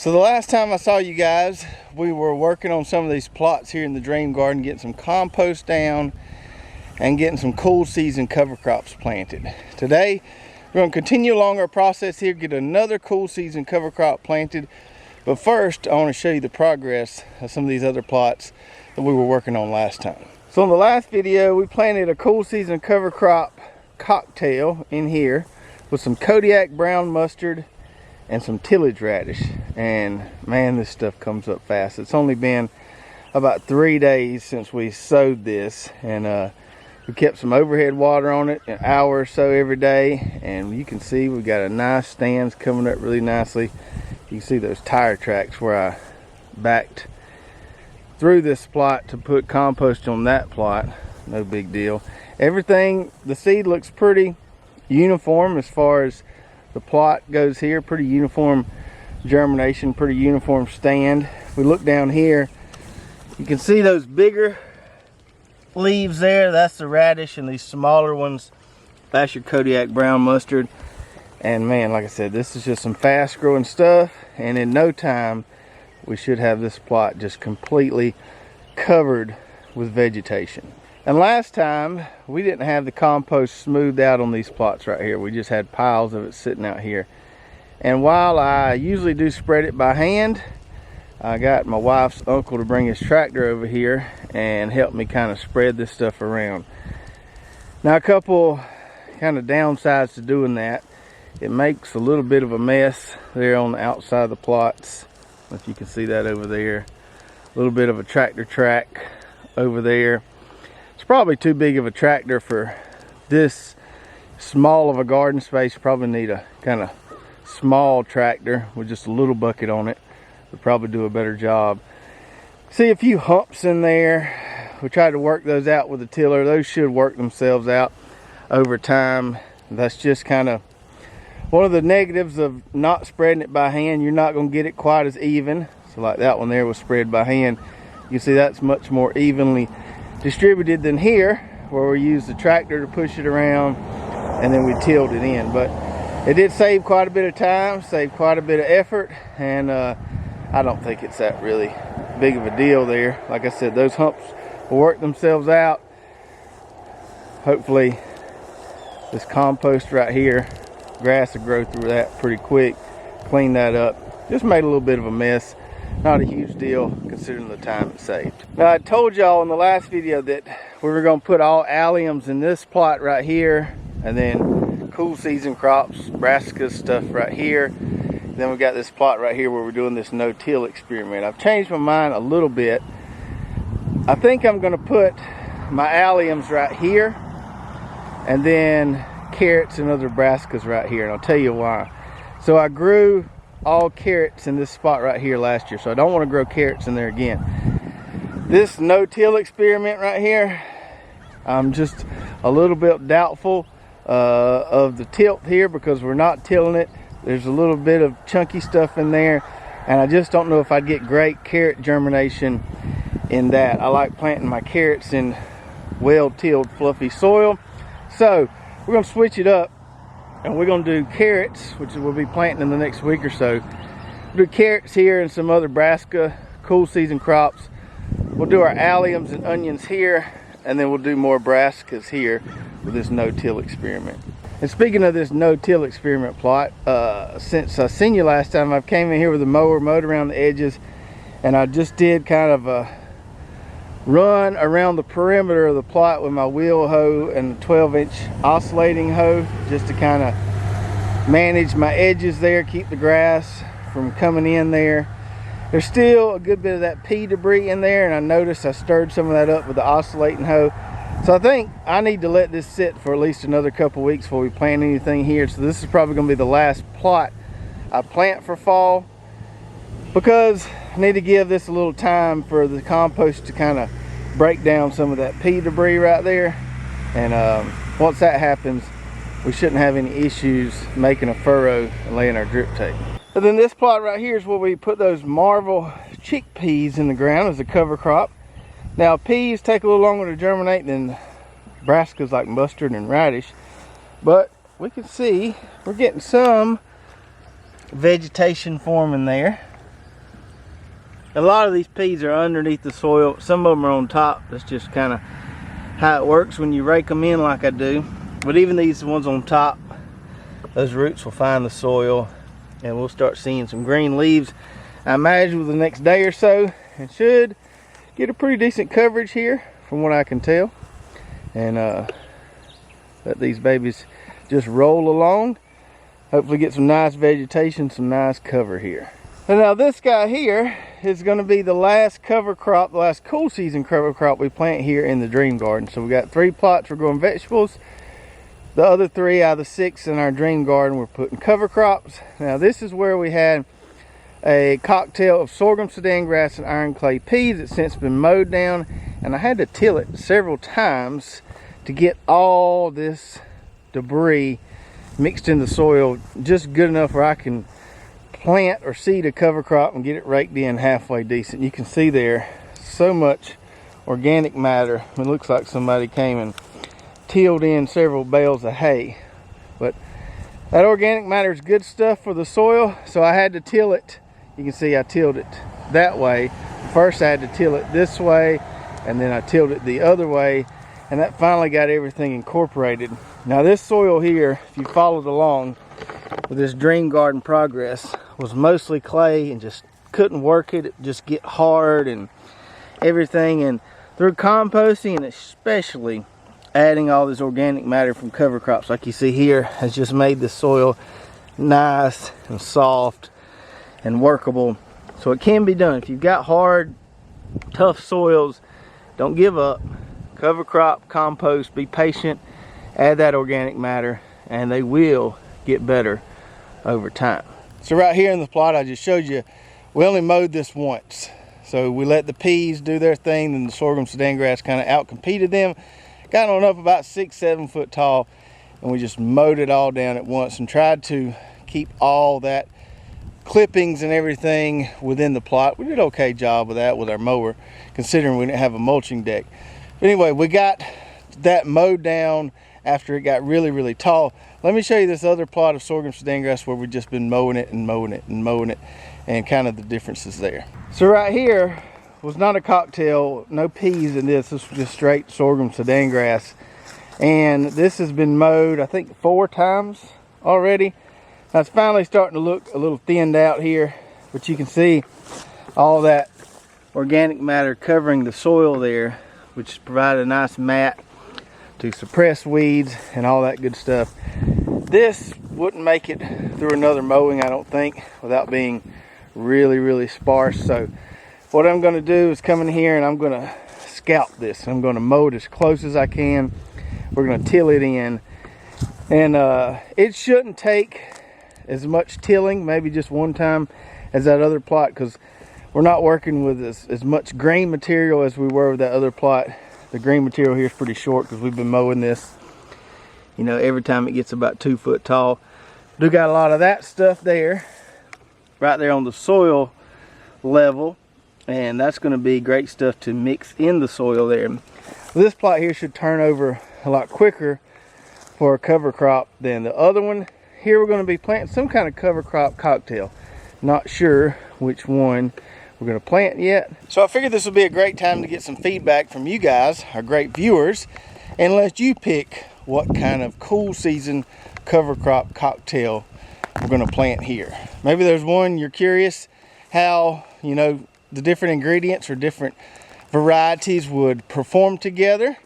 So the last time I saw you guys, we were working on some of these plots here in the Dream Garden, getting some compost down and getting some cool season cover crops planted. Today, we're going to continue along our process here, get another cool season cover crop planted. But first, I want to show you the progress of some of these other plots that we were working on last time. So in the last video, we planted a cool season cover crop cocktail in here with some Kodiak brown mustard and some tillage radish. And man, this stuff comes up fast. It's only been about 3 days since we sowed this, and we kept some overhead water on it an hour or so every day, and you can see we've got a nice stands coming up really nicely. You can see those tire tracks where I backed through this plot to put compost on that plot. No big deal. Everything, the seed looks pretty uniform as far as the plot goes here. Pretty uniform germination, pretty uniform stand. If we look down here, you can see those bigger leaves there. That's the radish, and these smaller ones, that's your Kodiak brown mustard. And man, like I said, this is just some fast growing stuff, and in no time we should have this plot just completely covered with vegetation. And last time we didn't have the compost smoothed out on these plots right here. We just had piles of it sitting out here. And while I usually do spread it by hand, I got my wife's uncle to bring his tractor over here and help me kind of spread this stuff around. Now, a couple kind of downsides to doing that. It makes a little bit of a mess there on the outside of the plots. If you can see that over there. A little bit of a tractor track over there. It's probably too big of a tractor for this small of a garden space. You probably need a kind of small tractor with just a little bucket on it. Would probably do a better job. See a few humps in there. We tried to work those out with the tiller. Those should work themselves out over time. That's just kind of one of the negatives of not spreading it by hand. You're not going to get it quite as even. So like that one there was spread by hand. You can see that's much more evenly distributed than here, where we used the tractor to push it around and then we tilled it in. But it did save quite a bit of time, save quite a bit of effort, and I don't think it's that really big of a deal there. Like I said, those humps will work themselves out. Hopefully this compost right here, grass will grow through that pretty quick. Clean that up. Just made a little bit of a mess. Not a huge deal considering the time it saved. Now, I told y'all in the last video that we were going to put all alliums in this plot right here, and then cool season crops, brassicas stuff right here. Then we got this plot right here where we're doing this no-till experiment. I've changed my mind a little bit. I think I'm going to put my alliums right here, and then carrots and other brassicas right here, and I'll tell you why. So I grew all carrots in this spot right here last year, so I don't want to grow carrots in there again. This no-till experiment right here, I'm just a little bit doubtful of the tilt here because we're not tilling it. There's a little bit of chunky stuff in there, and I just don't know if I'd get great carrot germination in that. I like planting my carrots in well-tilled fluffy soil. So we're going to switch it up, and we're going to do carrots, which we'll be planting in the next week or so. We'll do carrots here and some other brassica cool season crops. We'll do our alliums and onions here, and then we'll do more brassicas here with this no-till experiment. And speaking of this no-till experiment plot, since I seen you last time, I've came in here with a mower, mowed around the edges, and I just did kind of a run around the perimeter of the plot with my wheel hoe and the 12-inch oscillating hoe, just to kind of manage my edges there, keep the grass from coming in there. There's still a good bit of that pea debris in there, and I noticed I stirred some of that up with the oscillating hoe. So I think I need to let this sit for at least another couple weeks before we plant anything here. So this is probably going to be the last plot I plant for fall, because I need to give this a little time for the compost to kind of break down some of that pea debris right there. And once that happens, we shouldn't have any issues making a furrow and laying our drip tape. And then this plot right here is where we put those Marvel chickpeas in the ground as a cover crop. Now, peas take a little longer to germinate than brassicas like mustard and radish, but we can see we're getting some vegetation forming there. A lot of these peas are underneath the soil. Some of them are on top. That's just kind of how it works when you rake them in like I do. But even these ones on top, those roots will find the soil and we'll start seeing some green leaves. I imagine within the next day or so, and should get a pretty decent coverage here from what I can tell. And let these babies just roll along. Hopefully get some nice vegetation, some nice cover here. And now this guy here is going to be the last cover crop, the last cool season cover crop we plant here in the Dream Garden. So we got 3 plots for growing vegetables. The other 3 out of the 6 in our Dream Garden we're putting cover crops. Now this is where we had a cocktail of sorghum, Sudan grass, and iron clay peas that's since been mowed down. And I had to till it several times to get all this debris mixed in the soil just good enough where I can plant or seed a cover crop and get it raked in halfway decent. You can see there so much organic matter. It looks like somebody came and tilled in several bales of hay, but that organic matter is good stuff for the soil, so I had to till it. You can see I tilled it that way. First I had to till it this way, and then I tilled it the other way, and that finally got everything incorporated. Now this soil here, if you followed along with this Dream Garden progress, was mostly clay and just couldn't work it. It just get hard and everything. And through composting and especially adding all this organic matter from cover crops like you see here has just made the soil nice and soft and workable. So it can be done. If you've got hard, tough soils, don't give up. Cover crop, compost, be patient, add that organic matter, and they will get better over time. So right here in the plot I just showed you, we only mowed this once. So we let the peas do their thing, and the sorghum, Sudan grass kind of out-competed them. Got on up about 6-7 foot tall, and we just mowed it all down at once and tried to keep all that clippings and everything within the plot. We did an okay job with that with our mower, considering we didn't have a mulching deck. But anyway, we got that mowed down after it got really, really tall. Let me show you this other plot of sorghum, Sudan grass where we've just been mowing it and mowing it and mowing it, and kind of the differences there. So right here was not a cocktail, no peas in this. This was just straight sorghum, Sudan grass. And this has been mowed, I think, 4 times already. Now it's finally starting to look a little thinned out here, but you can see all that organic matter covering the soil there, which provided a nice mat to suppress weeds and all that good stuff. This wouldn't make it through another mowing, I don't think, without being really, really sparse. So what I'm going to do is come in here and I'm going to scalp this. I'm going to mow it as close as I can. We're going to till it in, and it shouldn't take as much tilling, maybe just one time, as that other plot, because we're not working with as much green material as we were with that other plot. The green material here is pretty short because we've been mowing this, you know, every time it gets about 2 foot tall. We got a lot of that stuff there, right there on the soil level, and that's going to be great stuff to mix in the soil there. This plot here should turn over a lot quicker for a cover crop than the other one. Here we're going to be planting some kind of cover crop cocktail. Not sure which one we're going to plant yet. So I figured this would be a great time to get some feedback from you guys, our great viewers, and let you pick what kind of cool season cover crop cocktail we're going to plant here. Maybe there's one you're curious how, you know, the different ingredients or different varieties would perform together.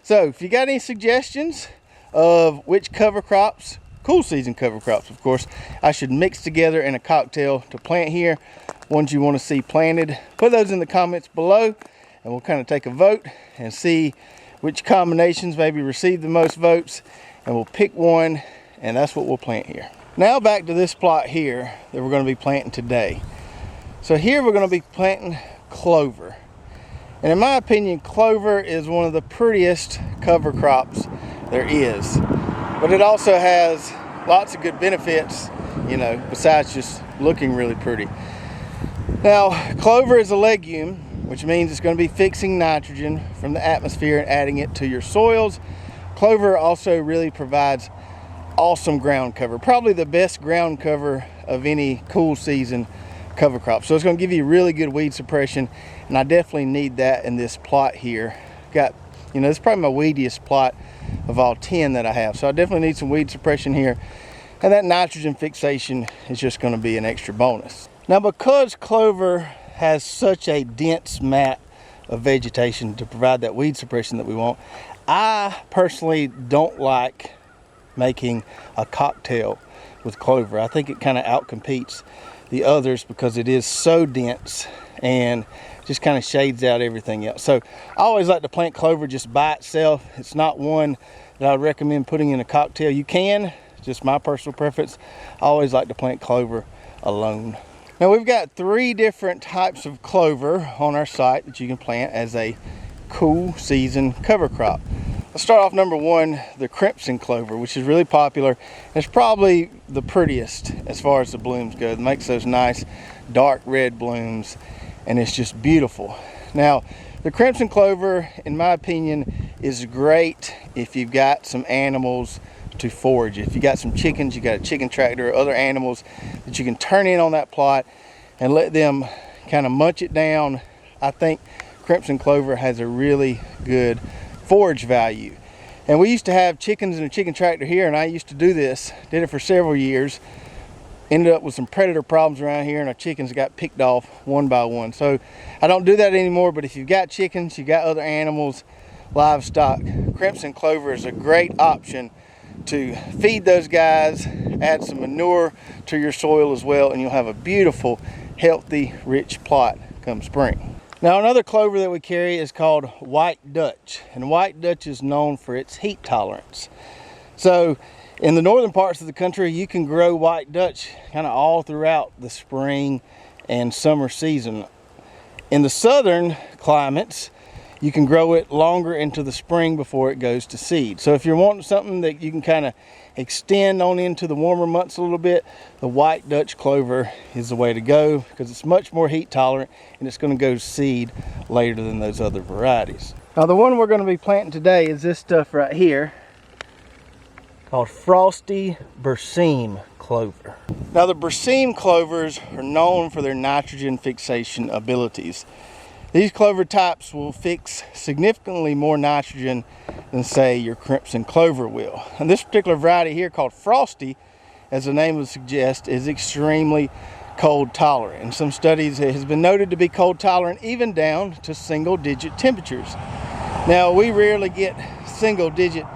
So if you got any suggestions of which cover crops, cool season cover crops of course, I should mix together in a cocktail to plant here, ones you want to see planted, put those in the comments below, and we'll kind of take a vote and see which combinations maybe receive the most votes, and we'll pick one, and that's what we'll plant here. Now back to this plot here that we're going to be planting today. So here we're going to be planting clover, and in my opinion clover is one of the prettiest cover crops there is, but it also has lots of good benefits, you know, besides just looking really pretty. Now, clover is a legume, which means it's going to be fixing nitrogen from the atmosphere and adding it to your soils. Clover also really provides awesome ground cover, probably the best ground cover of any cool season cover crop. So it's going to give you really good weed suppression, and I definitely need that in this plot here. Got, you know, it's probably my weediest plot of all 10 that I have. So I definitely need some weed suppression here. And that nitrogen fixation is just going to be an extra bonus. Now, because clover has such a dense mat of vegetation to provide that weed suppression that we want, I personally don't like making a cocktail with clover. I think it kind of outcompetes the others because it is so dense and just kind of shades out everything else. So I always like to plant clover just by itself. It's not one that I would recommend putting in a cocktail. You can, just my personal preference. I always like to plant clover alone. Now we've got 3 different types of clover on our site that you can plant as a cool season cover crop. Let's start off number 1, the crimson clover, which is really popular. It's probably the prettiest as far as the blooms go. It makes those nice dark red blooms, and it's just beautiful. Now, the crimson clover, in my opinion, is great if you've got some animals to forage. If you got some chickens, you got a chicken tractor or other animals that you can turn in on that plot and let them kind of munch it down. I think crimson clover has a really good forage value. And we used to have chickens in a chicken tractor here, and I used to do this, did it for several years. Ended up with some predator problems around here, and our chickens got picked off one by one. So I don't do that anymore, but if you've got chickens, you've got other animals, livestock, crimson clover is a great option to feed those guys, add some manure to your soil as well, and you'll have a beautiful, healthy, rich plot come spring. Now, another clover that we carry is called White Dutch, and White Dutch is known for its heat tolerance. So in the northern parts of the country, you can grow White Dutch kind of all throughout the spring and summer season. In the southern climates, you can grow it longer into the spring before it goes to seed. So if you're wanting something that you can kind of extend on into the warmer months a little bit, the White Dutch clover is the way to go because it's much more heat tolerant and it's going to go to seed later than those other varieties. Now, the one we're going to be planting today is this stuff right here called Frosty Berseem clover. Now, the Berseem clovers are known for their nitrogen fixation abilities. These clover types will fix significantly more nitrogen than, say, your crimson clover will. And this particular variety here, called Frosty, as the name would suggest, is extremely cold tolerant. In some studies, it has been noted to be cold tolerant even down to single-digit temperatures. Now, we rarely get single-digit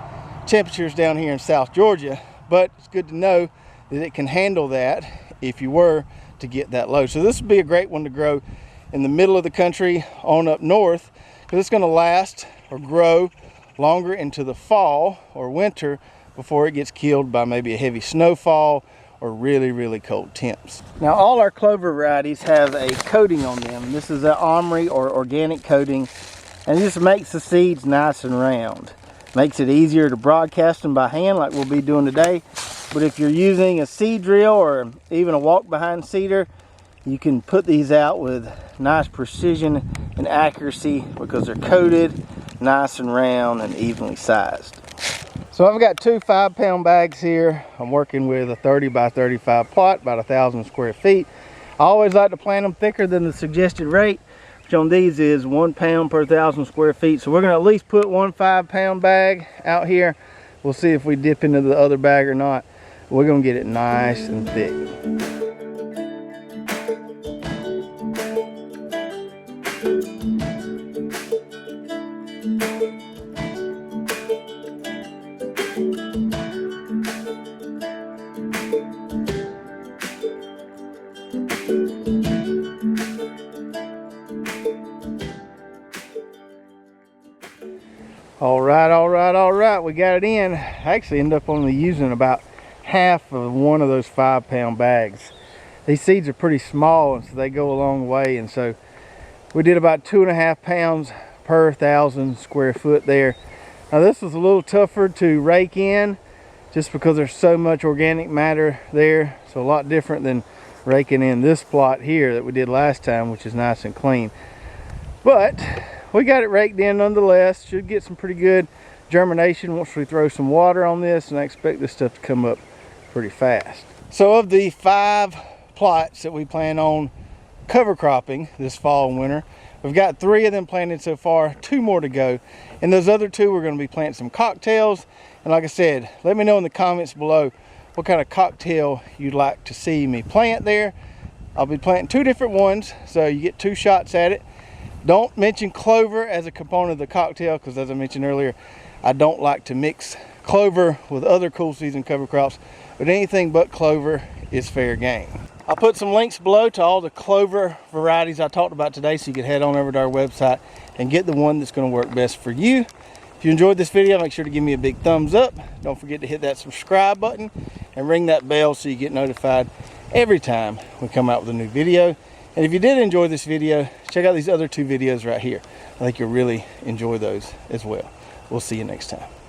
temperatures down here in South Georgia, but it's good to know that it can handle that if you were to get that low. So this would be a great one to grow in the middle of the country on up north, because it's going to last or grow longer into the fall or winter before it gets killed by maybe a heavy snowfall or really, really cold temps. Now, all our clover varieties have a coating on them. This is an omri or organic coating, and this makes the seeds nice and round. Makes it easier to broadcast them by hand like we'll be doing today. But if you're using a seed drill or even a walk behind seeder, you can put these out with nice precision and accuracy because they're coated, nice and round and evenly sized. So I've got 2 5-pound bags here. I'm working with a 30 by 35 plot, about 1,000 square feet. I always like to plant them thicker than the suggested rate, which on these is 1 pound per 1,000 square feet. So we're going to at least put 1 5-pound bag out here. We'll see if we dip into the other bag or not. We're going to get it nice and thick. All right, we got it in. I actually ended up only using about half of one of those 5-pound bags. These seeds are pretty small, and so they go a long way, and so we did about 2.5 pounds per 1,000 square foot there. Now, this was a little tougher to rake in just because there's so much organic matter there, so a lot different than raking in this plot here that we did last time, which is nice and clean. But we got it raked in nonetheless. Should get some pretty good germination once we throw some water on this, and I expect this stuff to come up pretty fast. So of the 5 plots that we plan on cover cropping this fall and winter. We've got 3 of them planted so far, 2 more to go. And those other 2, we're going to be planting some cocktails. And like I said, let me know in the comments below what kind of cocktail you'd like to see me plant there. I'll be planting 2 different ones, so you get 2 shots at it. Don't mention clover as a component of the cocktail, because as I mentioned earlier, I don't like to mix clover with other cool season cover crops, but anything but clover is fair game. I'll put some links below to all the clover varieties I talked about today, so you can head on over to our website and get the one that's going to work best for you. If you enjoyed this video, make sure to give me a big thumbs up. Don't forget to hit that subscribe button and ring that bell so you get notified every time we come out with a new video. And if you did enjoy this video, check out these other 2 videos right here. I think you'll really enjoy those as well. We'll see you next time.